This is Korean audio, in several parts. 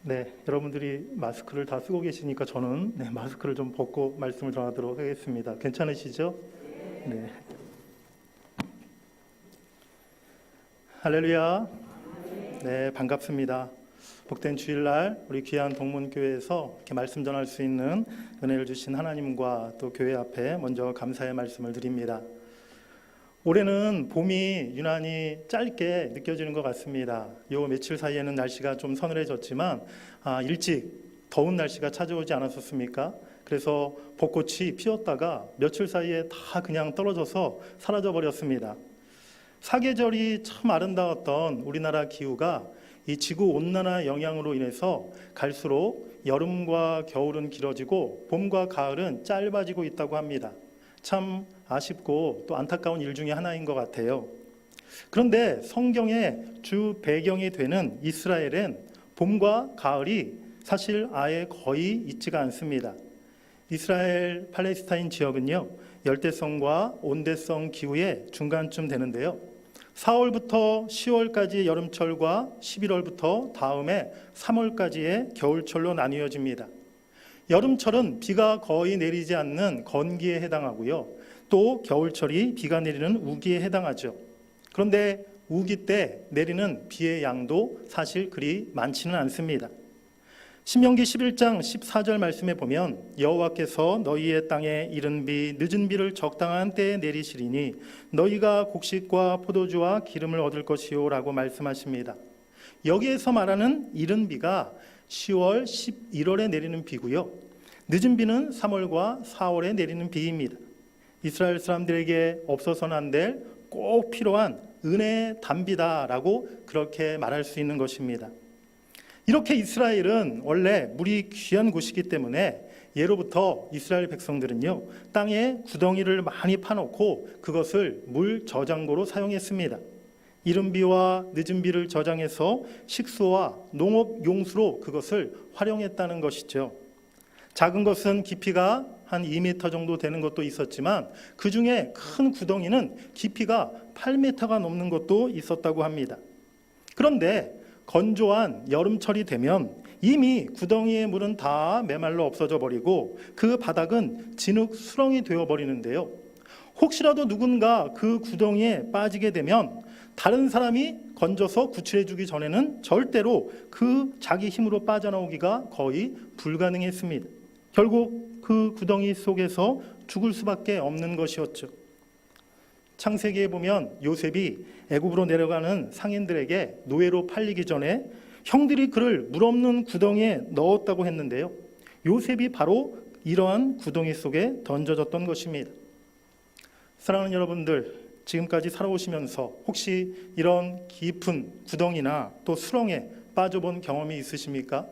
네, 여러분들이 마스크를 다 쓰고 계시니까 저는 마스크를 좀 벗고 말씀을 전하도록 하겠습니다. 괜찮으시죠? 네. 할렐루야. 네, 반갑습니다. 복된 주일날 우리 귀한 동문교회에서 이렇게 말씀 전할 수 있는 은혜를 주신 하나님과 또 교회 앞에 먼저 감사의 말씀을 드립니다. 올해는 봄이 유난히 짧게 느껴지는 것 같습니다. 요 며칠 사이에는 날씨가 좀 서늘해졌지만 일찍 더운 날씨가 찾아오지 않았었습니까? 그래서 벚꽃이 피었다가 며칠 사이에 다 그냥 떨어져서 사라져 버렸습니다. 사계절이 참 아름다웠던 우리나라 기후가 이 지구온난화 영향으로 인해서 갈수록 여름과 겨울은 길어지고 봄과 가을은 짧아지고 있다고 합니다. 참 아쉽고 또 안타까운 일 중에 하나인 것 같아요. 그런데 성경의 주 배경이 되는 이스라엘은 봄과 가을이 사실 아예 거의 있지가 않습니다. 이스라엘 팔레스타인 지역은요, 열대성과 온대성 기후의 중간쯤 되는데요. 4월부터 10월까지의 여름철과 11월부터 다음에 3월까지의 겨울철로 나뉘어집니다. 여름철은 비가 거의 내리지 않는 건기에 해당하고요. 또 겨울철이 비가 내리는 우기에 해당하죠. 그런데 우기 때 내리는 비의 양도 사실 그리 많지는 않습니다. 신명기 11장 14절 말씀에 보면 여호와께서 너희의 땅에 이른 비 늦은 비를 적당한 때에 내리시리니 너희가 곡식과 포도주와 기름을 얻을 것이요 라고 말씀하십니다. 여기에서 말하는 이른 비가 10월, 11월에 내리는 비고요. 늦은 비는 3월과 4월에 내리는 비입니다. 이스라엘 사람들에게 없어서는 안 될 꼭 필요한 은혜의 단비다라고 그렇게 말할 수 있는 것입니다. 이렇게 이스라엘은 원래 물이 귀한 곳이기 때문에 예로부터 이스라엘 백성들은요, 땅에 구덩이를 많이 파놓고 그것을 물 저장고로 사용했습니다. 이른 비와 늦은 비를 저장해서 식수와 농업 용수로 그것을 활용했다는 것이죠. 작은 것은 깊이가 한 2m 정도 되는 것도 있었지만 그 중에 큰 구덩이는 깊이가 8m가 넘는 것도 있었다고 합니다. 그런데 건조한 여름철이 되면 이미 구덩이의 물은 다 메말라 없어져 버리고 그 바닥은 진흙 수렁이 되어 버리는데요. 혹시라도 누군가 그 구덩이에 빠지게 되면 다른 사람이 건져서 구출해 주기 전에는 절대로 그 자기 힘으로 빠져나오기가 거의 불가능했습니다. 결국 그 구덩이 속에서 죽을 수밖에 없는 것이었죠. 창세기에 보면 요셉이 애굽으로 내려가는 상인들에게 노예로 팔리기 전에 형들이 그를 물 없는 구덩이에 넣었다고 했는데요. 요셉이 바로 이러한 구덩이 속에 던져졌던 것입니다. 사랑하는 여러분들, 지금까지 살아오시면서 혹시 이런 깊은 구덩이나 또 수렁에 빠져본 경험이 있으십니까?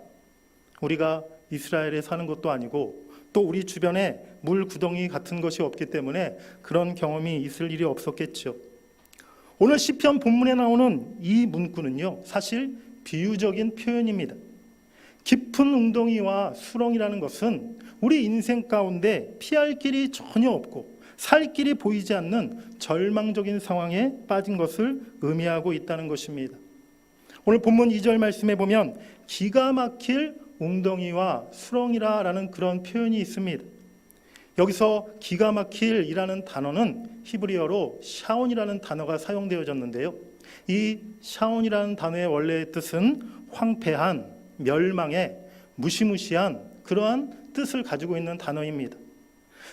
우리가 이스라엘에 사는 것도 아니고 또 우리 주변에 물 구덩이 같은 것이 없기 때문에 그런 경험이 있을 일이 없었겠죠. 오늘 시편 본문에 나오는 이 문구는요, 사실 비유적인 표현입니다. 깊은 웅덩이와 수렁이라는 것은 우리 인생 가운데 피할 길이 전혀 없고 살 길이 보이지 않는 절망적인 상황에 빠진 것을 의미하고 있다는 것입니다. 오늘 본문 2절 말씀에 보면 기가 막힐 웅덩이와 수렁이라는 그런 표현이 있습니다. 여기서 기가 막힐이라는 단어는 히브리어로 샤온이라는 단어가 사용되어졌는데요. 이 샤온이라는 단어의 원래의 뜻은 황폐한, 멸망의, 무시무시한 그러한 뜻을 가지고 있는 단어입니다.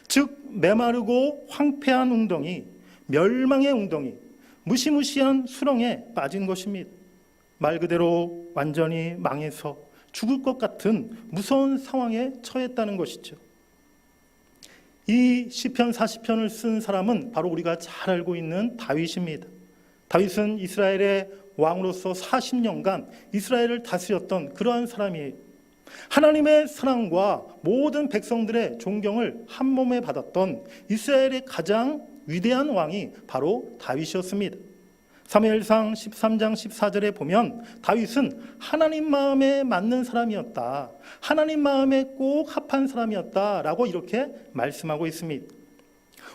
즉 메마르고 황폐한 웅덩이, 멸망의 웅덩이, 무시무시한 수렁에 빠진 것입니다. 말 그대로 완전히 망해서 죽을 것 같은 무서운 상황에 처했다는 것이죠. 이 시편 40편을 쓴 사람은 바로 우리가 잘 알고 있는 다윗입니다. 다윗은 이스라엘의 왕으로서 40년간 이스라엘을 다스렸던 그러한 사람이에요. 하나님의 사랑과 모든 백성들의 존경을 한 몸에 받았던 이스라엘의 가장 위대한 왕이 바로 다윗이었습니다. 사무엘상 13장 14절에 보면 다윗은 하나님 마음에 맞는 사람이었다, 하나님 마음에 꼭 합한 사람이었다라고 이렇게 말씀하고 있습니다.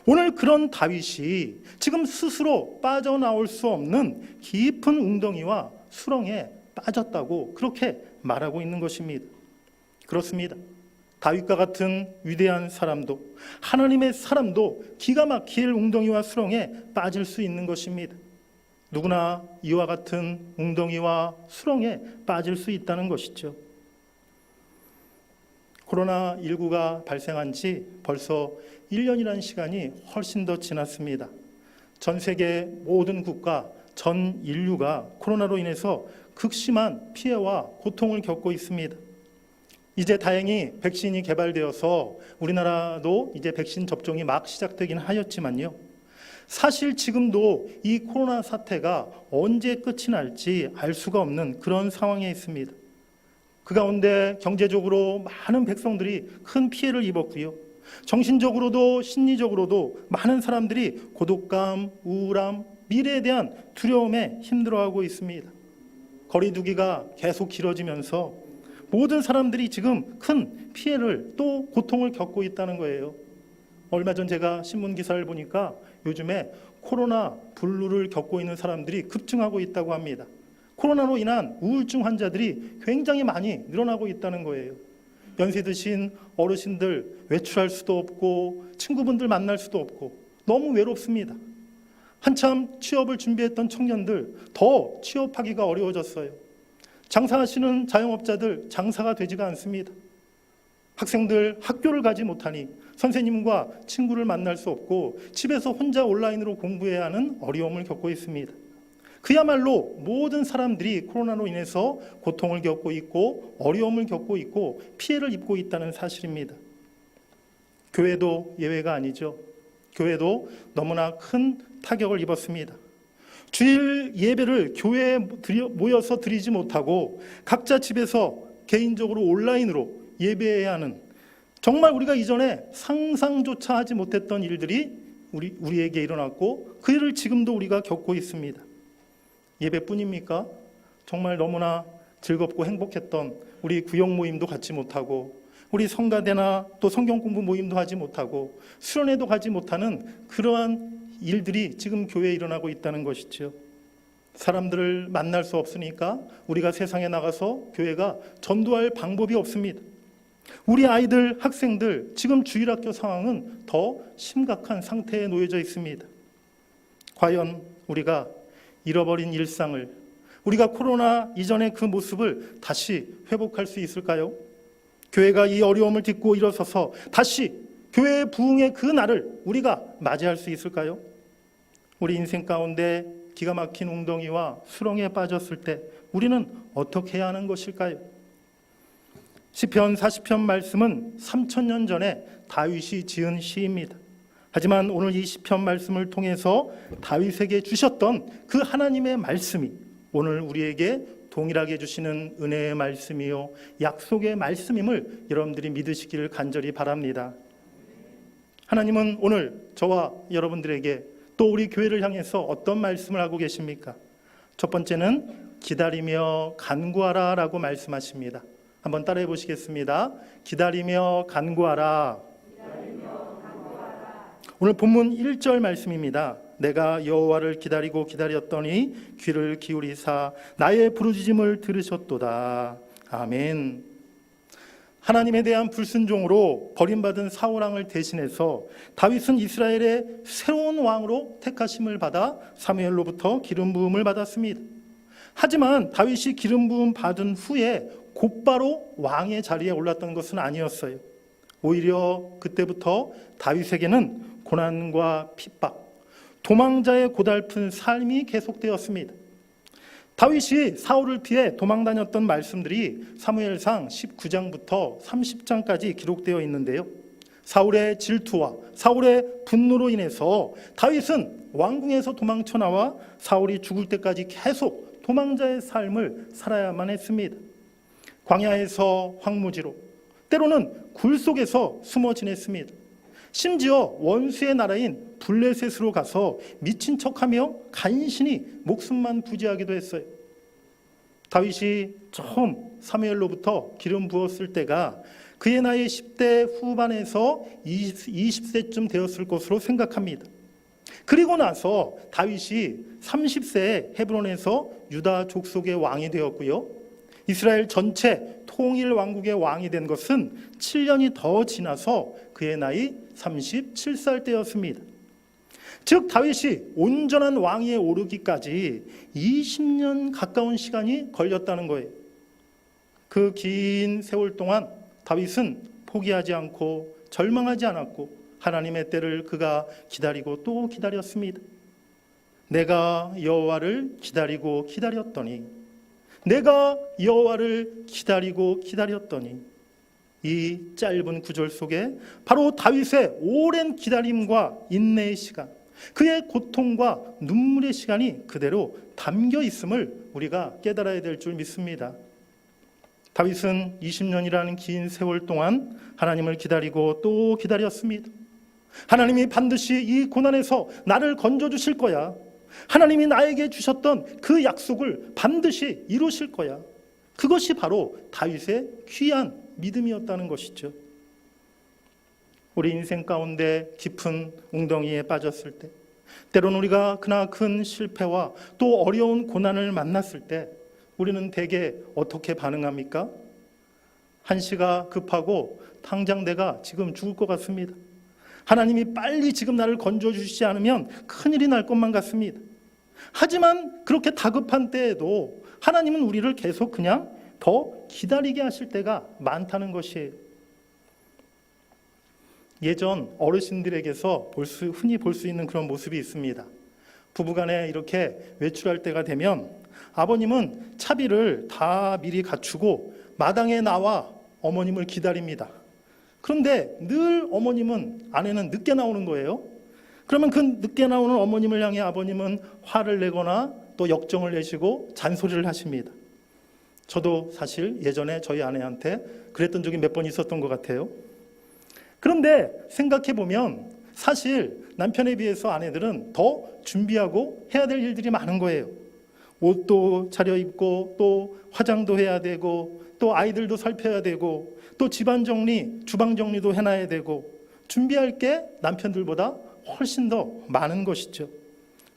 오늘 그런 다윗이 지금 스스로 빠져나올 수 없는 깊은 웅덩이와 수렁에 빠졌다고 그렇게 말하고 있는 것입니다. 그렇습니다. 다윗과 같은 위대한 사람도, 하나님의 사람도 기가 막힐 웅덩이와 수렁에 빠질 수 있는 것입니다. 누구나 이와 같은 웅덩이와 수렁에 빠질 수 있다는 것이죠. 코로나19가 발생한 지 벌써 1년이라는 시간이 훨씬 더 지났습니다. 전 세계 모든 국가, 전 인류가 코로나로 인해서 극심한 피해와 고통을 겪고 있습니다. 이제 다행히 백신이 개발되어서 우리나라도 이제 백신 접종이 막 시작되긴 하였지만요. 사실 지금도 이 코로나 사태가 언제 끝이 날지 알 수가 없는 그런 상황에 있습니다. 그 가운데 경제적으로 많은 백성들이 큰 피해를 입었고요. 정신적으로도 심리적으로도 많은 사람들이 고독감, 우울함, 미래에 대한 두려움에 힘들어하고 있습니다. 거리두기가 계속 길어지면서 모든 사람들이 지금 큰 피해를 또 고통을 겪고 있다는 거예요. 얼마 전 제가 신문 기사를 보니까 요즘에 코로나 블루를 겪고 있는 사람들이 급증하고 있다고 합니다. 코로나로 인한 우울증 환자들이 굉장히 많이 늘어나고 있다는 거예요. 연세 드신 어르신들 외출할 수도 없고 친구분들 만날 수도 없고 너무 외롭습니다. 한참 취업을 준비했던 청년들 더 취업하기가 어려워졌어요. 장사하시는 자영업자들 장사가 되지가 않습니다. 학생들 학교를 가지 못하니 선생님과 친구를 만날 수 없고 집에서 혼자 온라인으로 공부해야 하는 어려움을 겪고 있습니다. 그야말로 모든 사람들이 코로나로 인해서 고통을 겪고 있고 어려움을 겪고 있고 피해를 입고 있다는 사실입니다. 교회도 예외가 아니죠. 교회도 너무나 큰 타격을 입었습니다. 주일 예배를 교회에 모여서 드리지 못하고 각자 집에서 개인적으로 온라인으로 예배해야 하는, 정말 우리가 이전에 상상조차 하지 못했던 일들이 우리에게 일어났고 그 일을 지금도 우리가 겪고 있습니다. 예배뿐입니까? 정말 너무나 즐겁고 행복했던 우리 구역 모임도 갖지 못하고 우리 성가대나 또 성경 공부 모임도 하지 못하고 수련회도 가지 못하는 그러한 일들이 지금 교회에 일어나고 있다는 것이죠. 사람들을 만날 수 없으니까 우리가 세상에 나가서 교회가 전도할 방법이 없습니다. 우리 아이들, 학생들 지금 주일학교 상황은 더 심각한 상태에 놓여져 있습니다. 과연 우리가 잃어버린 일상을, 우리가 코로나 이전의 그 모습을 다시 회복할 수 있을까요? 교회가 이 어려움을 딛고 일어서서 다시 교회의 부흥의 그 날을 우리가 맞이할 수 있을까요? 우리 인생 가운데 기가 막힌 웅덩이와 수렁에 빠졌을 때 우리는 어떻게 해야 하는 것일까요? 시편 40편 말씀은 3000년 전에 다윗이 지은 시입니다. 하지만 오늘 이 시편 말씀을 통해서 다윗에게 주셨던 그 하나님의 말씀이 오늘 우리에게 동일하게 주시는 은혜의 말씀이요 약속의 말씀임을 여러분들이 믿으시기를 간절히 바랍니다. 하나님은 오늘 저와 여러분들에게 또 우리 교회를 향해서 어떤 말씀을 하고 계십니까? 첫 번째는 기다리며 간구하라 라고 말씀하십니다. 한번 따라해 보시겠습니다. 기다리며 간구하라. 오늘 본문 1절 말씀입니다. 내가 여호와를 기다리고 기다렸더니 귀를 기울이사 나의 부르짖음을 들으셨도다. 아멘. 하나님에 대한 불순종으로 버림받은 사울 왕을 대신해서 다윗은 이스라엘의 새로운 왕으로 택하심을 받아 사무엘로부터 기름 부음을 받았습니다. 하지만 다윗이 기름 부음 받은 후에 곧바로 왕의 자리에 올랐던 것은 아니었어요. 오히려 그때부터 다윗에게는 고난과 핍박, 도망자의 고달픈 삶이 계속되었습니다. 다윗이 사울을 피해 도망다녔던 말씀들이 사무엘상 19장부터 30장까지 기록되어 있는데요. 사울의 질투와 사울의 분노로 인해서 다윗은 왕궁에서 도망쳐 나와 사울이 죽을 때까지 계속 도망자의 삶을 살아야만 했습니다. 광야에서 황무지로, 때로는 굴 속에서 숨어 지냈습니다. 심지어 원수의 나라인 블레셋으로 가서 미친 척하며 간신히 목숨만 부지하기도 했어요. 다윗이 처음 사무엘로부터 기름 부었을 때가 그의 나이 10대 후반에서 20세쯤 되었을 것으로 생각합니다. 그리고 나서 다윗이 30세에 헤브론에서 유다 족속의 왕이 되었고요. 이스라엘 전체 통일 왕국의 왕이 된 것은 7년이 더 지나서 그의 나이 37살 때였습니다. 즉 다윗이 온전한 왕위에 오르기까지 20년 가까운 시간이 걸렸다는 거예요. 그 긴 세월 동안 다윗은 포기하지 않고 절망하지 않았고 하나님의 때를 그가 기다리고 또 기다렸습니다. 내가 여호와를 기다리고 기다렸더니, 내가 여호와를 기다리고 기다렸더니, 이 짧은 구절 속에 바로 다윗의 오랜 기다림과 인내의 시간, 그의 고통과 눈물의 시간이 그대로 담겨 있음을 우리가 깨달아야 될 줄 믿습니다. 다윗은 20년이라는 긴 세월 동안 하나님을 기다리고 또 기다렸습니다. 하나님이 반드시 이 고난에서 나를 건져주실 거야. 하나님이 나에게 주셨던 그 약속을 반드시 이루실 거야. 그것이 바로 다윗의 귀한 믿음이었다는 것이죠. 우리 인생 가운데 깊은 웅덩이에 빠졌을 때, 때로는 우리가 크나큰 실패와 또 어려운 고난을 만났을 때 우리는 대개 어떻게 반응합니까? 한시가 급하고 당장 내가 지금 죽을 것 같습니다. 하나님이 빨리 지금 나를 건져주시지 않으면 큰일이 날 것만 같습니다. 하지만 그렇게 다급한 때에도 하나님은 우리를 계속 그냥 더 기다리게 하실 때가 많다는 것이에요. 예전 어르신들에게서 흔히 볼 수 있는 그런 모습이 있습니다. 부부간에 이렇게 외출할 때가 되면 아버님은 차비를 다 미리 갖추고 마당에 나와 어머님을 기다립니다. 그런데 늘 아내는 늦게 나오는 거예요. 그러면 그 늦게 나오는 어머님을 향해 아버님은 화를 내거나 또 역정을 내시고 잔소리를 하십니다. 저도 사실 예전에 저희 아내한테 그랬던 적이 몇 번 있었던 것 같아요. 그런데 생각해보면 사실 남편에 비해서 아내들은 더 준비하고 해야 될 일들이 많은 거예요. 옷도 차려입고 또 화장도 해야 되고 또 아이들도 살펴야 되고 또 집안 정리, 주방 정리도 해놔야 되고 준비할 게 남편들보다 훨씬 더 많은 것이죠.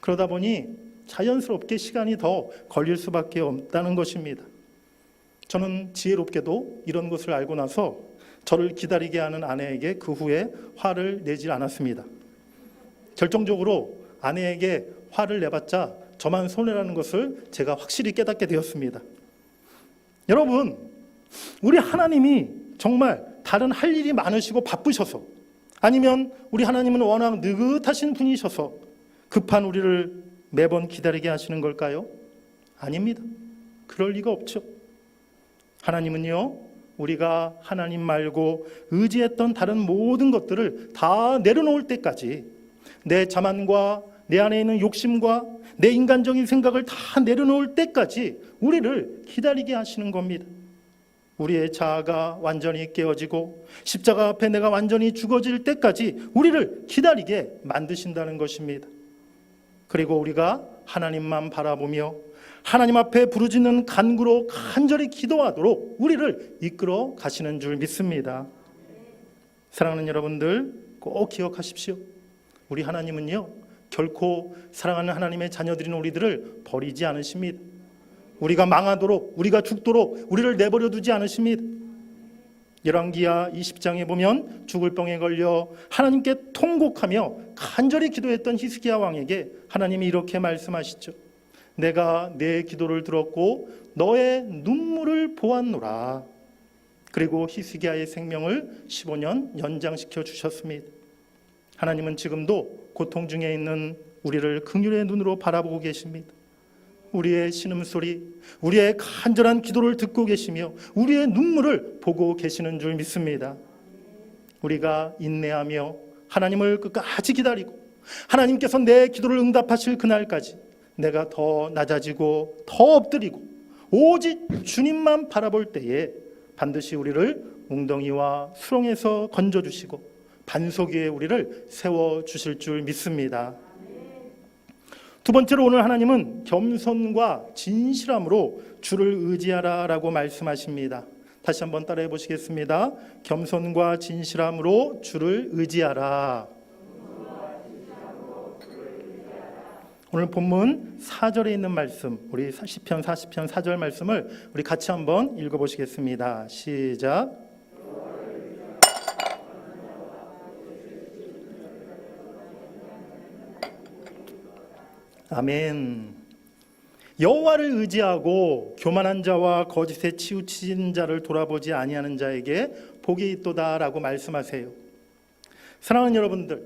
그러다 보니 자연스럽게 시간이 더 걸릴 수밖에 없다는 것입니다. 저는 지혜롭게도 이런 것을 알고 나서 저를 기다리게 하는 아내에게 그 후에 화를 내지 않았습니다. 결정적으로 아내에게 화를 내봤자 저만 손해라는 것을 제가 확실히 깨닫게 되었습니다. 여러분, 우리 하나님이 정말 다른 할 일이 많으시고 바쁘셔서, 아니면 우리 하나님은 워낙 느긋하신 분이셔서 급한 우리를 매번 기다리게 하시는 걸까요? 아닙니다. 그럴 리가 없죠. 하나님은요, 우리가 하나님 말고 의지했던 다른 모든 것들을 다 내려놓을 때까지, 내 자만과 내 안에 있는 욕심과 내 인간적인 생각을 다 내려놓을 때까지 우리를 기다리게 하시는 겁니다. 우리의 자아가 완전히 깨어지고 십자가 앞에 내가 완전히 죽어질 때까지 우리를 기다리게 만드신다는 것입니다. 그리고 우리가 하나님만 바라보며 하나님 앞에 부르짖는 간구로 간절히 기도하도록 우리를 이끌어 가시는 줄 믿습니다. 사랑하는 여러분들, 꼭 기억하십시오. 우리 하나님은요, 결코 사랑하는 하나님의 자녀들인 우리들을 버리지 않으십니다. 우리가 망하도록, 우리가 죽도록 우리를 내버려 두지 않으십니다. 열왕기하 20장에 보면 죽을 병에 걸려 하나님께 통곡하며 간절히 기도했던 히스기야 왕에게 하나님이 이렇게 말씀하시죠. 내가 내 기도를 들었고 너의 눈물을 보았노라. 그리고 히스기야의 생명을 15년 연장시켜 주셨습니다. 하나님은 지금도 고통 중에 있는 우리를 긍휼의 눈으로 바라보고 계십니다. 우리의 신음소리, 우리의 간절한 기도를 듣고 계시며 우리의 눈물을 보고 계시는 줄 믿습니다. 우리가 인내하며 하나님을 끝까지 기다리고 하나님께서 내 기도를 응답하실 그날까지 내가 더 낮아지고 더 엎드리고 오직 주님만 바라볼 때에 반드시 우리를 웅덩이와 수렁에서 건져주시고 반석 위에 우리를 세워주실 줄 믿습니다. 두 번째로 오늘 하나님은 겸손과 진실함으로 주를 의지하라 라고 말씀하십니다. 다시 한번 따라해 보시겠습니다. 겸손과 진실함으로 주를 의지하라. 오늘 본문 4절에 있는 말씀, 우리 시편 40편 4절 말씀을 우리 같이 한번 읽어보시겠습니다. 시작. 아멘. 여호와를 의지하고 교만한 자와 거짓에 치우친 자를 돌아보지 아니하는 자에게 복이 있도다라고 말씀하세요. 사랑하는 여러분들,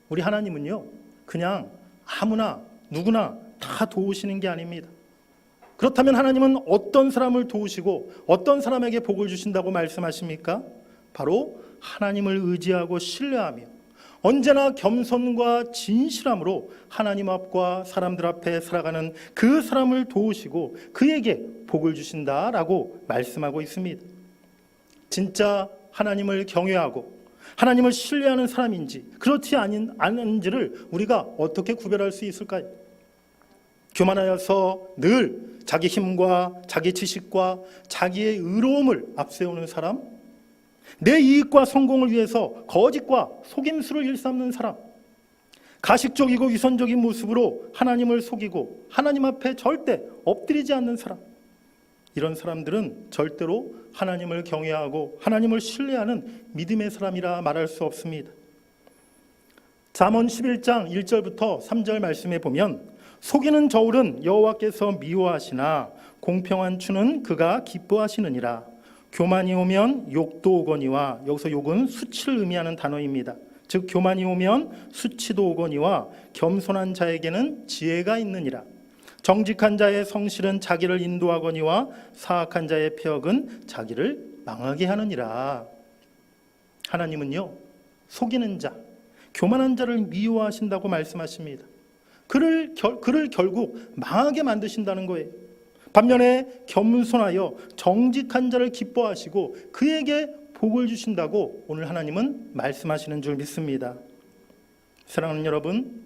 우리 하나님은요 그냥 아무나 누구나 다 도우시는 게 아닙니다. 그렇다면 하나님은 어떤 사람을 도우시고 어떤 사람에게 복을 주신다고 말씀하십니까? 바로 하나님을 의지하고 신뢰하며 언제나 겸손과 진실함으로 하나님 앞과 사람들 앞에 살아가는 그 사람을 도우시고 그에게 복을 주신다라고 말씀하고 있습니다. 진짜 하나님을 경외하고 하나님을 신뢰하는 사람인지 그렇지 않은지를 우리가 어떻게 구별할 수 있을까요? 교만하여서 늘 자기 힘과 자기 지식과 자기의 의로움을 앞세우는 사람, 내 이익과 성공을 위해서 거짓과 속임수를 일삼는 사람, 가식적이고 위선적인 모습으로 하나님을 속이고 하나님 앞에 절대 엎드리지 않는 사람, 이런 사람들은 절대로 하나님을 경외하고 하나님을 신뢰하는 믿음의 사람이라 말할 수 없습니다. 잠언 11장 1절부터 3절 말씀에 보면 속이는 저울은 여호와께서 미워하시나 공평한 추는 그가 기뻐하시느니라. 교만이 오면 욕도 오거니와, 여기서 욕은 수치를 의미하는 단어입니다. 즉 교만이 오면 수치도 오거니와 겸손한 자에게는 지혜가 있느니라. 정직한 자의 성실은 자기를 인도하거니와 사악한 자의 폐역은 자기를 망하게 하느니라. 하나님은요 속이는 자, 교만한 자를 미워하신다고 말씀하십니다. 그를 결국 망하게 만드신다는 거예요. 반면에 겸손하여 정직한 자를 기뻐하시고 그에게 복을 주신다고 오늘 하나님은 말씀하시는 줄 믿습니다. 사랑하는 여러분,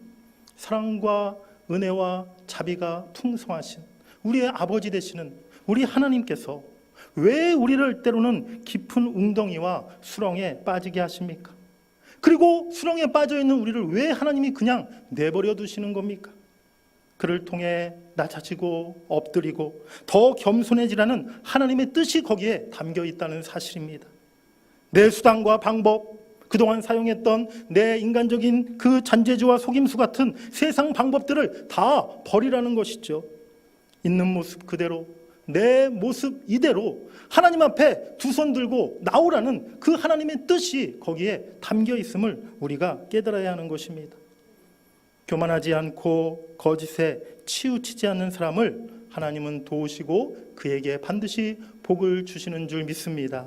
사랑과 은혜와 자비가 풍성하신 우리의 아버지 되시는 우리 하나님께서 왜 우리를 때로는 깊은 웅덩이와 수렁에 빠지게 하십니까? 그리고 수렁에 빠져있는 우리를 왜 하나님이 그냥 내버려 두시는 겁니까? 그를 통해 낮아지고 엎드리고 더 겸손해지라는 하나님의 뜻이 거기에 담겨 있다는 사실입니다. 내 수단과 방법, 그동안 사용했던 내 인간적인 그 잔재주와 속임수 같은 세상 방법들을 다 버리라는 것이죠. 있는 모습 그대로, 내 모습 이대로 하나님 앞에 두 손 들고 나오라는 그 하나님의 뜻이 거기에 담겨 있음을 우리가 깨달아야 하는 것입니다. 교만하지 않고 거짓에 치우치지 않는 사람을 하나님은 도우시고 그에게 반드시 복을 주시는 줄 믿습니다.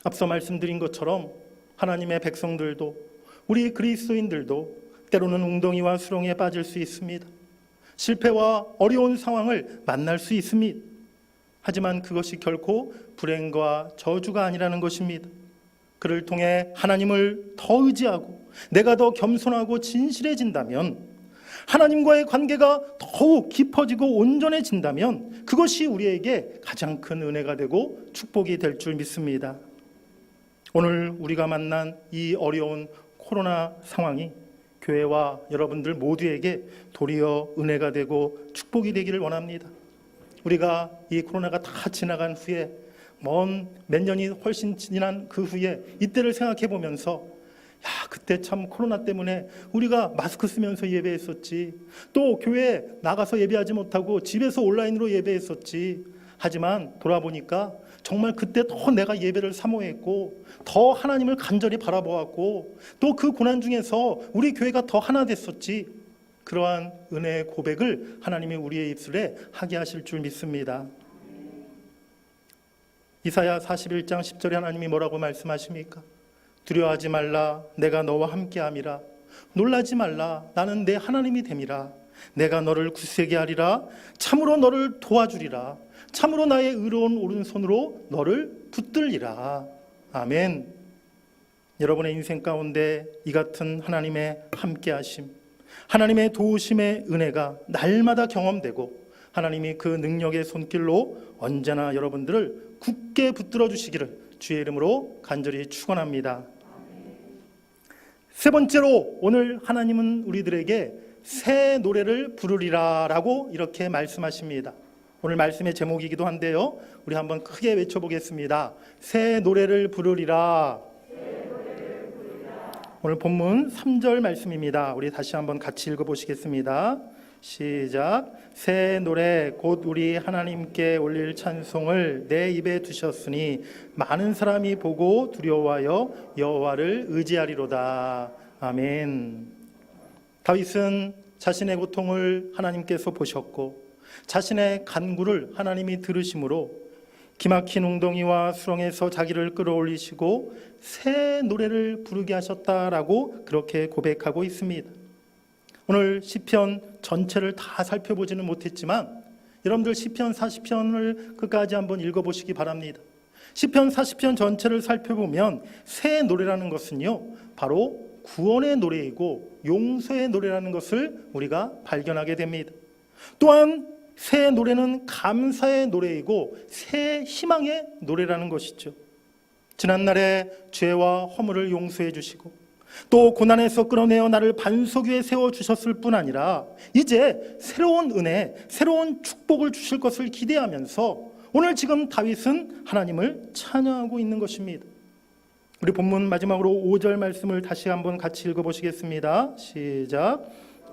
앞서 말씀드린 것처럼 하나님의 백성들도, 우리 그리스도인들도 때로는 웅덩이와 수렁에 빠질 수 있습니다. 실패와 어려운 상황을 만날 수 있습니다. 하지만 그것이 결코 불행과 저주가 아니라는 것입니다. 그를 통해 하나님을 더 의지하고 내가 더 겸손하고 진실해진다면, 하나님과의 관계가 더욱 깊어지고 온전해진다면 그것이 우리에게 가장 큰 은혜가 되고 축복이 될 줄 믿습니다. 오늘 우리가 만난 이 어려운 코로나 상황이 교회와 여러분들 모두에게 도리어 은혜가 되고 축복이 되기를 원합니다. 우리가 이 코로나가 다 지나간 후에 먼 몇 년이 훨씬 지난 그 후에 이때를 생각해 보면서 그때 참 코로나 때문에 우리가 마스크 쓰면서 예배했었지, 또 교회에 나가서 예배하지 못하고 집에서 온라인으로 예배했었지. 하지만 돌아보니까 정말 그때 더 내가 예배를 사모했고 더 하나님을 간절히 바라보았고 또 그 고난 중에서 우리 교회가 더 하나 됐었지. 그러한 은혜의 고백을 하나님이 우리의 입술에 하게 하실 줄 믿습니다. 이사야 41장 10절에 하나님이 뭐라고 말씀하십니까? 두려워하지 말라, 내가 너와 함께함이라. 놀라지 말라, 나는 내 하나님이 됨이라. 내가 너를 굳세게 하리라. 참으로 너를 도와주리라. 참으로 나의 의로운 오른손으로 너를 붙들리라. 아멘. 여러분의 인생 가운데 이 같은 하나님의 함께하심, 하나님의 도우심의 은혜가 날마다 경험되고 하나님이 그 능력의 손길로 언제나 여러분들을 굳게 붙들어 주시기를 주의 이름으로 간절히 축원합니다. 세 번째로 오늘 하나님은 우리들에게 새 노래를 부르리라 라고 이렇게 말씀하십니다. 오늘 말씀의 제목이기도 한데요, 우리 한번 크게 외쳐보겠습니다. 새 노래를 부르리라. 오늘 본문 3절 말씀입니다. 우리 다시 한번 같이 읽어보시겠습니다. 시작. 새 노래 곧 우리 하나님께 올릴 찬송을 내 입에 두셨으니 많은 사람이 보고 두려워하여 여호와를 의지하리로다. 아멘. 다윗은 자신의 고통을 하나님께서 보셨고 자신의 간구를 하나님이 들으심으로 기막힌 웅덩이와 수렁에서 자기를 끌어올리시고 새 노래를 부르게 하셨다라고 그렇게 고백하고 있습니다. 오늘 시편 전체를 다 살펴보지는 못했지만 여러분들 시편 40편을 끝까지 한번 읽어보시기 바랍니다. 시편 40편 전체를 살펴보면 새 노래라는 것은요, 바로 구원의 노래이고 용서의 노래라는 것을 우리가 발견하게 됩니다. 또한 새 노래는 감사의 노래이고 새 희망의 노래라는 것이죠. 지난날에 죄와 허물을 용서해 주시고 또 고난에서 끌어내어 나를 반석 위에 세워주셨을 뿐 아니라 이제 새로운 은혜, 새로운 축복을 주실 것을 기대하면서 오늘 지금 다윗은 하나님을 찬양하고 있는 것입니다. 우리 본문 마지막으로 5절 말씀을 다시 한번 같이 읽어보시겠습니다. 시작.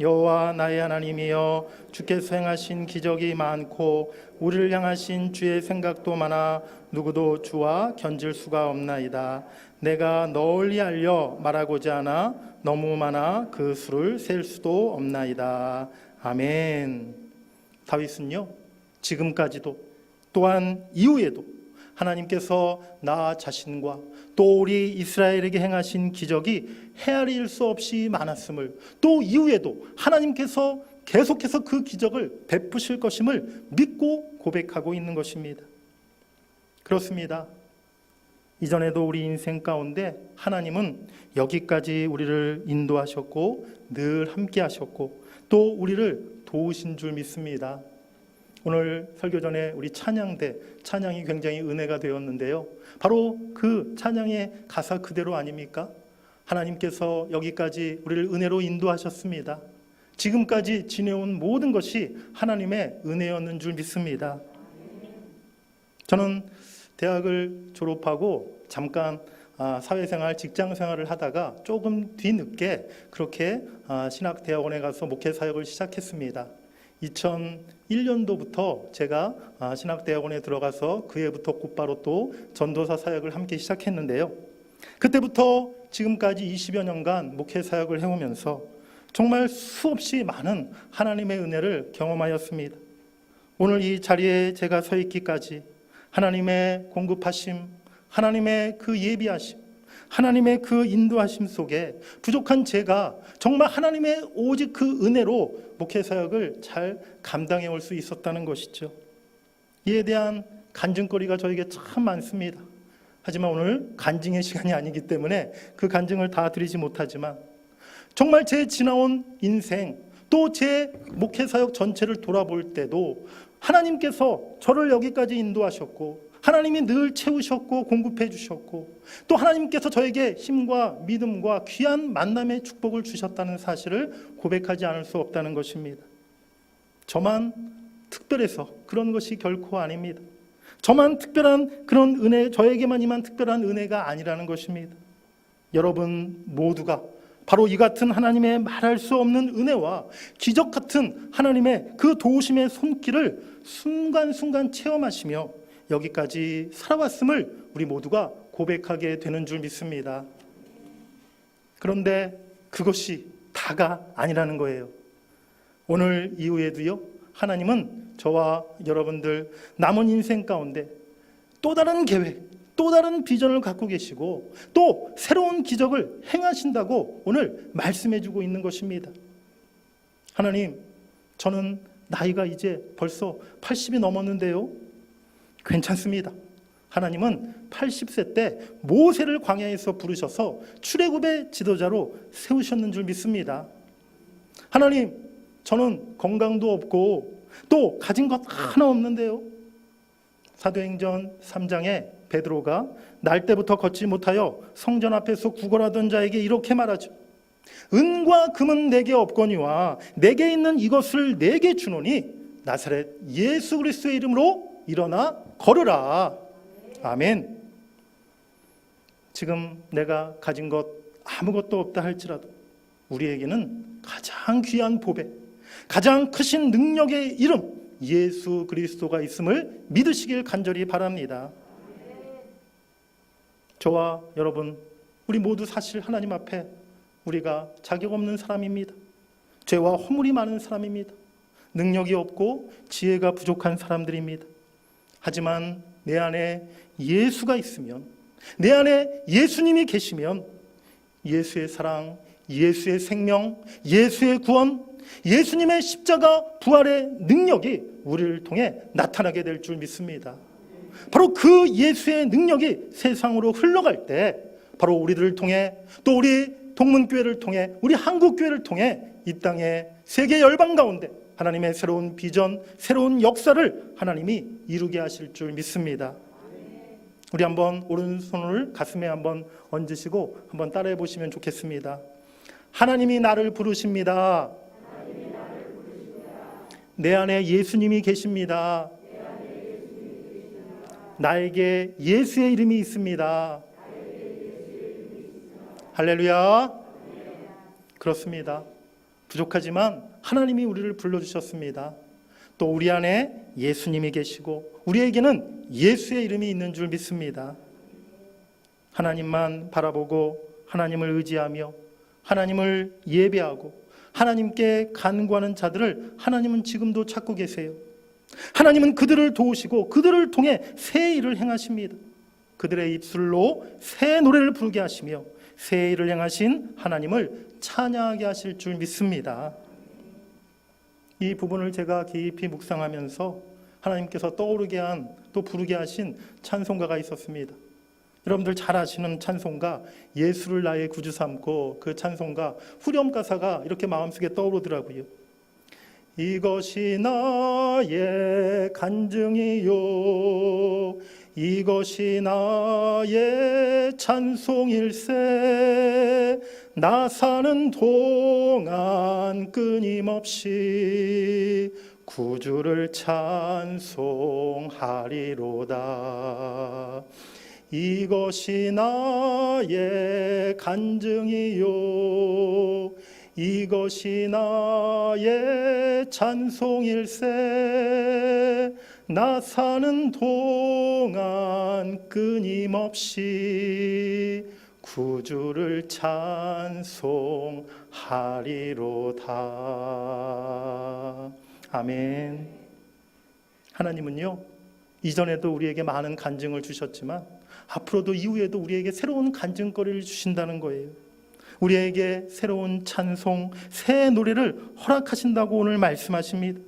여호와 나의 하나님이여, 주께서 행하신 기적이 많고 우리를 향하신 주의 생각도 많아 누구도 주와 견질 수가 없나이다. 내가 널리 알려 말하고자 하나 너무 많아 그 수를 셀 수도 없나이다. 아멘. 다윗은요, 지금까지도 또한 이후에도 하나님께서 나 자신과 또 우리 이스라엘에게 행하신 기적이 헤아릴 수 없이 많았음을, 또 이후에도 하나님께서 계속해서 그 기적을 베푸실 것임을 믿고 고백하고 있는 것입니다. 그렇습니다. 이전에도 우리 인생 가운데 하나님은 여기까지 우리를 인도하셨고 늘 함께 하셨고 또 우리를 도우신 줄 믿습니다. 오늘 설교 전에 우리 찬양이 굉장히 은혜가 되었는데요, 바로 그 찬양의 가사 그대로 아닙니까? 하나님께서 여기까지 우리를 은혜로 인도하셨습니다. 지금까지 지내온 모든 것이 하나님의 은혜였는 줄 믿습니다. 저는 대학을 졸업하고 잠깐 사회생활, 직장생활을 하다가 조금 뒤늦게 그렇게 신학대학원에 가서 목회사역을 시작했습니다. 2001년도부터 제가 신학대학원에 들어가서 그 해부터 곧바로 또 전도사 사역을 함께 시작했는데요, 그때부터 지금까지 20여 년간 목회사역을 해오면서 정말 수없이 많은 하나님의 은혜를 경험하였습니다. 오늘 이 자리에 제가 서 있기까지 하나님의 공급하심, 하나님의 그 예비하심, 하나님의 그 인도하심 속에 부족한 제가 정말 하나님의 오직 그 은혜로 목회사역을 잘 감당해 올 수 있었다는 것이죠. 이에 대한 간증거리가 저에게 참 많습니다. 하지만 오늘 간증의 시간이 아니기 때문에 그 간증을 다 드리지 못하지만 정말 제 지나온 인생 또 제 목회사역 전체를 돌아볼 때도 하나님께서 저를 여기까지 인도하셨고 하나님이 늘 채우셨고 공급해 주셨고 또 하나님께서 저에게 힘과 믿음과 귀한 만남의 축복을 주셨다는 사실을 고백하지 않을 수 없다는 것입니다. 저만 특별해서 그런 것이 결코 아닙니다. 저만 특별한 그런 은혜, 저에게만 임한 특별한 은혜가 아니라는 것입니다. 여러분 모두가 바로 이 같은 하나님의 말할 수 없는 은혜와 기적 같은 하나님의 그 도우심의 손길을 순간순간 체험하시며 여기까지 살아왔음을 우리 모두가 고백하게 되는 줄 믿습니다. 그런데 그것이 다가 아니라는 거예요. 오늘 이후에도요, 하나님은 저와 여러분들 남은 인생 가운데 또 다른 계획, 또 다른 비전을 갖고 계시고 또 새로운 기적을 행하신다고 오늘 말씀해 주고 있는 것입니다. 하나님, 저는 나이가 이제 벌써 80이 넘었는데요, 괜찮습니다. 하나님은 80세 때 모세를 광야에서 부르셔서 출애굽의 지도자로 세우셨는 줄 믿습니다. 하나님, 저는 건강도 없고 또 가진 것 하나 없는데요, 사도행전 3장에 베드로가 날 때부터 걷지 못하여 성전 앞에서 구걸하던 자에게 이렇게 말하죠. 은과 금은 내게 없거니와 내게 있는 이것을 내게 주노니 나사렛 예수 그리스도의 이름으로 일어나 걸으라. 아멘. 지금 내가 가진 것 아무것도 없다 할지라도 우리에게는 가장 귀한 보배, 가장 크신 능력의 이름 예수 그리스도가 있음을 믿으시길 간절히 바랍니다. 저와 여러분, 우리 모두 사실 하나님 앞에 우리가 자격 없는 사람입니다. 죄와 허물이 많은 사람입니다. 능력이 없고 지혜가 부족한 사람들입니다. 하지만 내 안에 예수가 있으면, 내 안에 예수님이 계시면 예수의 사랑, 예수의 생명, 예수의 구원, 예수님의 십자가 부활의 능력이 우리를 통해 나타나게 될 줄 믿습니다. 바로 그 예수의 능력이 세상으로 흘러갈 때 바로 우리들을 통해, 또 우리 동문교회를 통해, 우리 한국교회를 통해 이 땅의 세계 열방 가운데 하나님의 새로운 비전, 새로운 역사를 하나님이 이루게 하실 줄 믿습니다. 우리 한번 오른손을 가슴에 한번 얹으시고 한번 따라해 보시면 좋겠습니다. 하나님이 나를 부르십니다. 내 안에 예수님이 계십니다. 나에게 예수의 이름이 있습니다. 할렐루야. 그렇습니다. 부족하지만 하나님이 우리를 불러주셨습니다. 또 우리 안에 예수님이 계시고 우리에게는 예수의 이름이 있는 줄 믿습니다. 하나님만 바라보고 하나님을 의지하며 하나님을 예배하고 하나님께 간구하는 자들을 하나님은 지금도 찾고 계세요. 하나님은 그들을 도우시고 그들을 통해 새 일을 행하십니다. 그들의 입술로 새 노래를 부르게 하시며 새 일을 행하신 하나님을 찬양하게 하실 줄 믿습니다. 이 부분을 제가 깊이 묵상하면서 하나님께서 떠오르게 한, 또 부르게 하신 찬송가가 있었습니다. 여러분들 잘 아시는 찬송가, 예수를 나의 구주 삼고, 그 찬송가 후렴 가사가 이렇게 마음속에 떠오르더라고요. 이것이 나의 간증이요, 이것이 나의 찬송일세. 나 사는 동안 끊임없이 구주를 찬송하리로다. 이것이 나의 간증이요, 이것이 나의 찬송일세. 나 사는 동안 끊임없이 구주를 찬송하리로다. 아멘. 하나님은요, 이전에도 우리에게 많은 간증을 주셨지만 앞으로도 이후에도 우리에게 새로운 간증거리를 주신다는 거예요. 우리에게 새로운 찬송, 새 노래를 허락하신다고 오늘 말씀하십니다.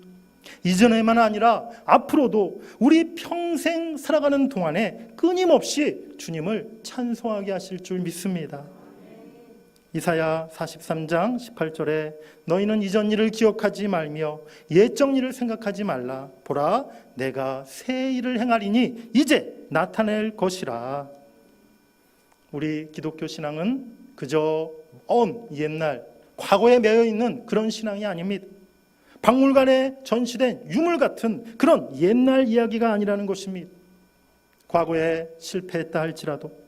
이전에만 아니라 앞으로도 우리 평생 살아가는 동안에 끊임없이 주님을 찬송하게 하실 줄 믿습니다. 이사야 43장 18절에 너희는 이전 일을 기억하지 말며 옛적 일을 생각하지 말라. 보라, 내가 새 일을 행하리니 이제 나타낼 것이라. 우리 기독교 신앙은 그저 옛날 과거에 매여 있는 그런 신앙이 아닙니다. 박물관에 전시된 유물 같은 그런 옛날 이야기가 아니라는 것입니다. 과거에 실패했다 할지라도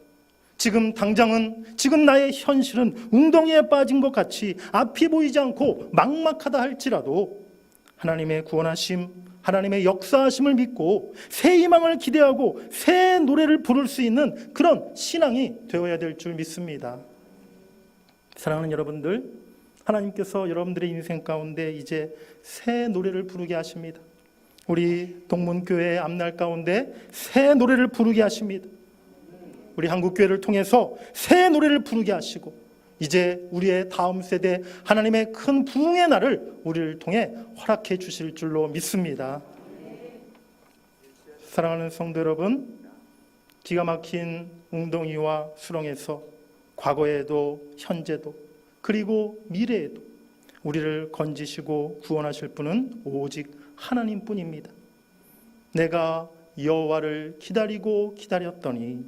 지금 당장은, 지금 나의 현실은 웅덩이에 빠진 것 같이 앞이 보이지 않고 막막하다 할지라도 하나님의 구원하심, 하나님의 역사하심을 믿고 새 희망을 기대하고 새 노래를 부를 수 있는 그런 신앙이 되어야 될 줄 믿습니다. 사랑하는 여러분들, 하나님께서 여러분들의 인생 가운데 이제 새 노래를 부르게 하십니다. 우리 동문교회의 앞날 가운데 새 노래를 부르게 하십니다. 우리 한국교회를 통해서 새 노래를 부르게 하시고 이제 우리의 다음 세대 하나님의 큰 부흥의 날을 우리를 통해 허락해 주실 줄로 믿습니다. 사랑하는 성도 여러분, 기가 막힌 웅덩이와 수렁에서 과거에도 현재도 그리고 미래에도 우리를 건지시고 구원하실 분은 오직 하나님뿐입니다. 내가 여호와를 기다리고 기다렸더니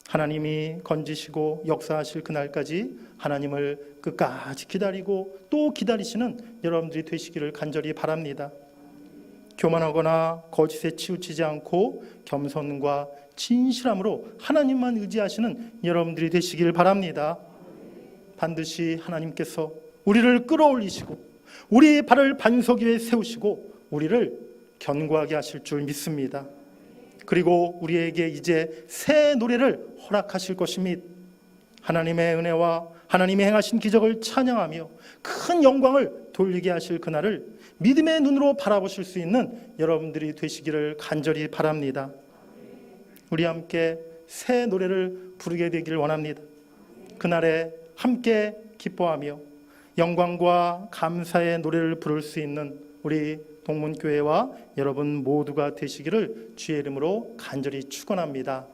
하나님이 건지시고 역사하실 그날까지 하나님을 끝까지 기다리고 또 기다리시는 여러분들이 되시기를 간절히 바랍니다. 교만하거나 거짓에 치우치지 않고 겸손과 진실함으로 하나님만 의지하시는 여러분들이 되시길 바랍니다. 반드시 하나님께서 우리를 끌어올리시고 우리의 발을 반석 위에 세우시고 우리를 견고하게 하실 줄 믿습니다. 그리고 우리에게 이제 새 노래를 허락하실 것입니다. 하나님의 은혜와 하나님이 행하신 기적을 찬양하며 큰 영광을 돌리게 하실 그날을 믿음의 눈으로 바라보실 수 있는 여러분들이 되시기를 간절히 바랍니다. 우리 함께 새 노래를 부르게 되기를 원합니다. 그날에 함께 기뻐하며 영광과 감사의 노래를 부를 수 있는 우리 동문교회와 여러분 모두가 되시기를 주의 이름으로 간절히 축원합니다.